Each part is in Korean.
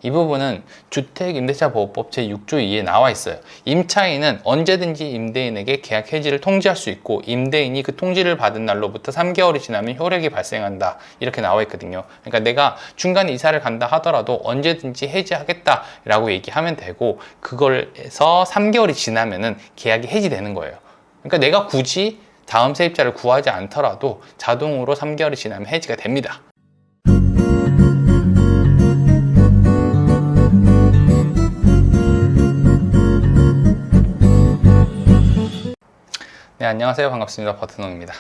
이 부분은 주택임대차보호법 제6조 2에 나와 있어요. 임차인은 언제든지 임대인에게 계약 해지를 통지할 수 있고 임대인이 그 통지를 받은 날로부터 3개월이 지나면 효력이 발생한다, 이렇게 나와 있거든요. 그러니까 내가 중간에 이사를 간다 하더라도 언제든지 해지하겠다 라고 얘기하면 되고, 그걸에서 3개월이 지나면은 계약이 해지되는 거예요. 그러니까 내가 굳이 다음 세입자를 구하지 않더라도 자동으로 3개월이 지나면 해지가 됩니다. 네, 안녕하세요. 반갑습니다. 버트농입니다.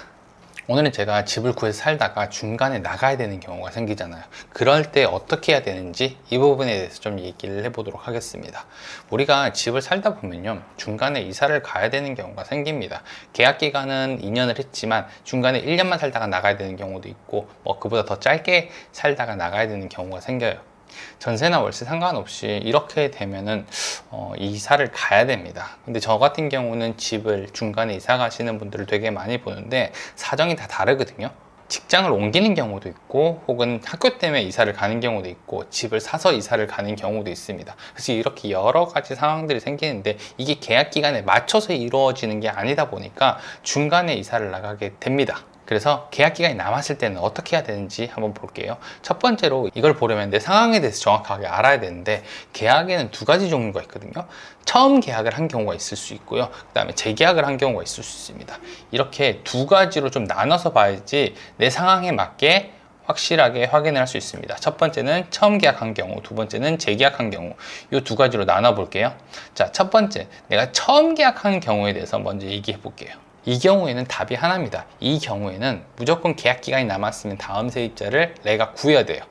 오늘은 제가 집을 구해서 살다가 중간에 나가야 되는 경우가 생기잖아요. 그럴 때 어떻게 해야 되는지 이 부분에 대해서 좀 얘기를 해보도록 하겠습니다. 우리가 집을 살다 보면요, 중간에 이사를 가야 되는 경우가 생깁니다. 계약 기간은 2년을 했지만 중간에 1년만 살다가 나가야 되는 경우도 있고, 그보다 더 짧게 살다가 나가야 되는 경우가 생겨요. 전세나 월세 상관없이 이렇게 되면은 이사를 가야 됩니다. 근데 저 같은 경우는 집을 중간에 이사 가시는 분들을 되게 많이 보는데 사정이 다 다르거든요. 직장을 옮기는 경우도 있고, 혹은 학교 때문에 이사를 가는 경우도 있고, 집을 사서 이사를 가는 경우도 있습니다. 그래서 이렇게 여러 가지 상황들이 생기는데, 이게 계약 기간에 맞춰서 이루어지는 게 아니다 보니까 중간에 이사를 나가게 됩니다. 그래서 계약 기간이 남았을 때는 어떻게 해야 되는지 한번 볼게요. 첫 번째로 이걸 보려면 내 상황에 대해서 정확하게 알아야 되는데, 계약에는 두 가지 종류가 있거든요. 처음 계약을 한 경우가 있을 수 있고요, 그 다음에 재계약을 한 경우가 있을 수 있습니다. 이렇게 두 가지로 좀 나눠서 봐야지 내 상황에 맞게 확실하게 확인을 할 수 있습니다. 첫 번째는 처음 계약한 경우, 두 번째는 재계약한 경우, 이 두 가지로 나눠 볼게요. 자, 첫 번째, 내가 처음 계약한 경우에 대해서 먼저 얘기해 볼게요. 이 경우에는 답이 하나입니다. 이 경우에는 무조건 계약 기간이 남았으면 다음 세입자를 내가 구해야 돼요.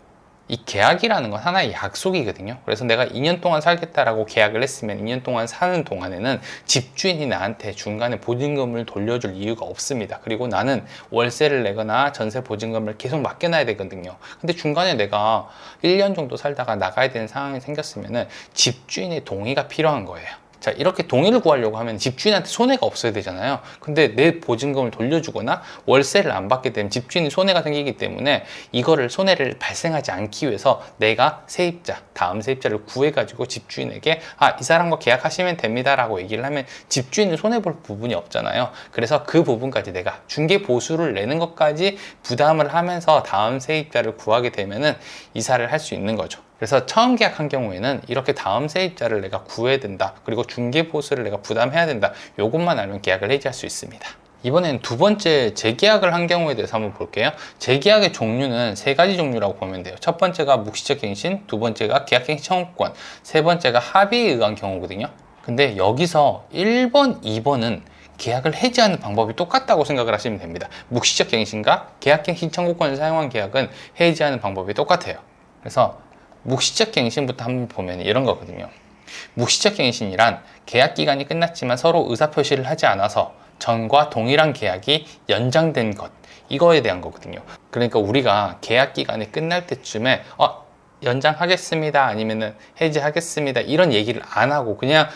이 계약이라는 건 하나의 약속이거든요. 그래서 내가 2년 동안 살겠다라고 계약을 했으면 2년 동안 사는 동안에는 집주인이 나한테 중간에 보증금을 돌려줄 이유가 없습니다. 그리고 나는 월세를 내거나 전세 보증금을 계속 맡겨놔야 되거든요. 근데 중간에 내가 1년 정도 살다가 나가야 되는 상황이 생겼으면 집주인의 동의가 필요한 거예요. 자, 이렇게 동의를 구하려고 하면 집주인한테 손해가 없어야 되잖아요. 근데 내 보증금을 돌려주거나 월세를 안 받게 되면 집주인이 손해가 생기기 때문에 이거를 손해를 발생하지 않기 위해서 내가 세입자, 다음 세입자를 구해가지고 집주인에게 이 사람과 계약하시면 됩니다 라고 얘기를 하면 집주인은 손해볼 부분이 없잖아요. 그래서 그 부분까지 내가 중개 보수를 내는 것까지 부담을 하면서 다음 세입자를 구하게 되면은 이사를 할 수 있는 거죠. 그래서 처음 계약한 경우에는 이렇게 다음 세입자를 내가 구해야 된다, 그리고 중개 보수를 내가 부담해야 된다, 요것만 알면 계약을 해지할 수 있습니다. 이번엔 두 번째 재계약을 한 경우에 대해서 한번 볼게요. 재계약의 종류는 세 가지 종류라고 보면 돼요. 첫 번째가 묵시적 갱신, 두 번째가 계약갱신 청구권, 세 번째가 합의에 의한 경우거든요. 근데 여기서 1번, 2번은 계약을 해지하는 방법이 똑같다고 생각을 하시면 됩니다. 묵시적 갱신과 계약갱신 청구권을 사용한 계약은 해지하는 방법이 똑같아요. 그래서 묵시적 갱신부터 한번 보면 이런 거거든요. 묵시적 갱신이란 계약 기간이 끝났지만 서로 의사표시를 하지 않아서 전과 동일한 계약이 연장된 것, 이거에 대한 거거든요. 그러니까 우리가 계약 기간이 끝날 때쯤에 연장하겠습니다, 아니면은 해지하겠습니다, 이런 얘기를 안 하고 그냥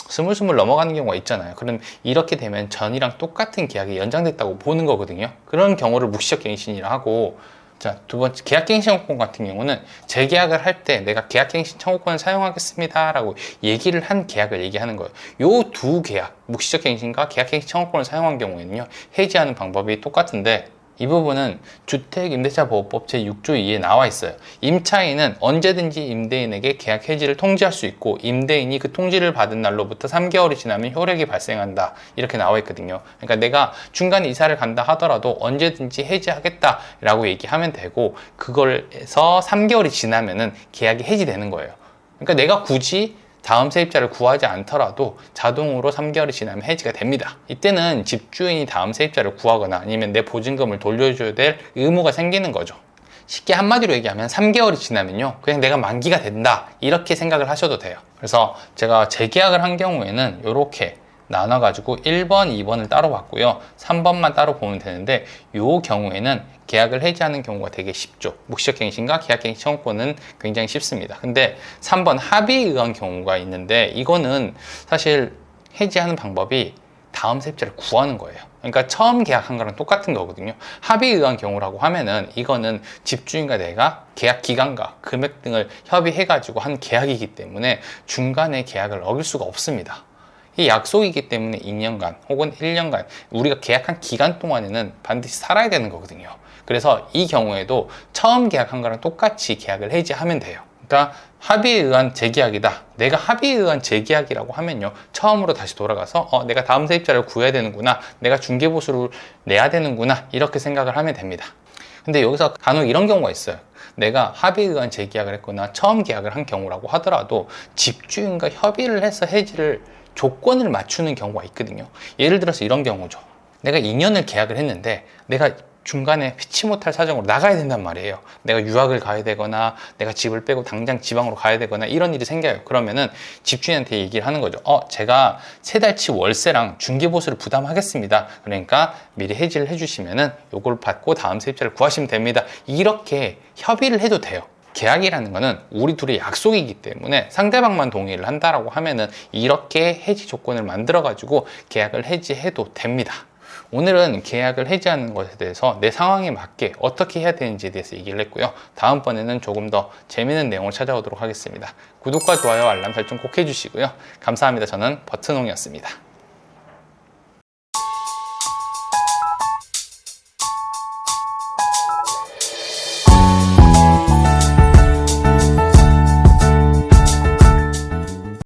스물스물 넘어가는 경우가 있잖아요. 그럼 이렇게 되면 전이랑 똑같은 계약이 연장됐다고 보는 거거든요. 그런 경우를 묵시적 갱신이라 하고, 자, 두 번째 계약갱신 청구권 같은 경우는 재계약을 할 때 내가 계약갱신 청구권을 사용하겠습니다 라고 얘기를 한 계약을 얘기하는 거예요. 요 두 계약, 묵시적 갱신과 계약갱신 청구권을 사용한 경우에는요, 해지하는 방법이 똑같은데, 이 부분은 주택임대차보호법 제6조 2에 나와 있어요. 임차인은 언제든지 임대인에게 계약 해지를 통지할 수 있고 임대인이 그 통지를 받은 날로부터 3개월이 지나면 효력이 발생한다, 이렇게 나와 있거든요. 그러니까 내가 중간에 이사를 간다 하더라도 언제든지 해지하겠다 라고 얘기하면 되고, 그걸에서 3개월이 지나면은 계약이 해지되는 거예요. 그러니까 내가 굳이 다음 세입자를 구하지 않더라도 자동으로 3개월이 지나면 해지가 됩니다. 이때는 집주인이 다음 세입자를 구하거나 아니면 내 보증금을 돌려줘야 될 의무가 생기는 거죠. 쉽게 한마디로 얘기하면 3개월이 지나면요, 그냥 내가 만기가 된다, 이렇게 생각을 하셔도 돼요. 그래서 제가 재계약을 한 경우에는 이렇게 나눠가지고 1번, 2번을 따로 봤고요, 3번만 따로 보면 되는데, 이 경우에는 계약을 해지하는 경우가 되게 쉽죠. 묵시적 갱신과 계약갱신 청구권은 굉장히 쉽습니다. 근데 3번 합의에 의한 경우가 있는데, 이거는 사실 해지하는 방법이 다음 세입자를 구하는 거예요. 그러니까 처음 계약한 거랑 똑같은 거거든요. 합의에 의한 경우라고 하면은 이거는 집주인과 내가 계약 기간과 금액 등을 협의해가지고 한 계약이기 때문에 중간에 계약을 어길 수가 없습니다. 이 약속이기 때문에 2년간 혹은 1년간 우리가 계약한 기간 동안에는 반드시 살아야 되는 거거든요. 그래서 이 경우에도 처음 계약한 거랑 똑같이 계약을 해지하면 돼요. 그러니까 합의에 의한 재계약이다. 내가 합의에 의한 재계약이라고 하면요, 처음으로 다시 돌아가서 내가 다음 세입자를 구해야 되는구나, 내가 중개보수를 내야 되는구나, 이렇게 생각을 하면 됩니다. 근데 여기서 간혹 이런 경우가 있어요. 내가 합의에 의한 재계약을 했거나 처음 계약을 한 경우라고 하더라도 집주인과 협의를 해서 해지를 조건을 맞추는 경우가 있거든요. 예를 들어서 이런 경우죠. 내가 2년을 계약을 했는데 내가 중간에 피치 못할 사정으로 나가야 된단 말이에요. 내가 유학을 가야 되거나 내가 집을 빼고 당장 지방으로 가야 되거나 이런 일이 생겨요. 그러면은 집주인한테 얘기를 하는 거죠. 제가 3달치 월세랑 중개보수를 부담하겠습니다. 그러니까 미리 해지를 해주시면은 요걸 받고 다음 세입자를 구하시면 됩니다. 이렇게 협의를 해도 돼요. 계약이라는 거는 우리 둘의 약속이기 때문에 상대방만 동의를 한다라고 하면은 이렇게 해지 조건을 만들어 가지고 계약을 해지해도 됩니다. 오늘은 계약을 해지하는 것에 대해서 내 상황에 맞게 어떻게 해야 되는지에 대해서 얘기를 했고요. 다음번에는 조금 더 재미있는 내용을 찾아오도록 하겠습니다. 구독과 좋아요, 알람 설정 꼭 해주시고요. 감사합니다. 저는 버튼홍이었습니다.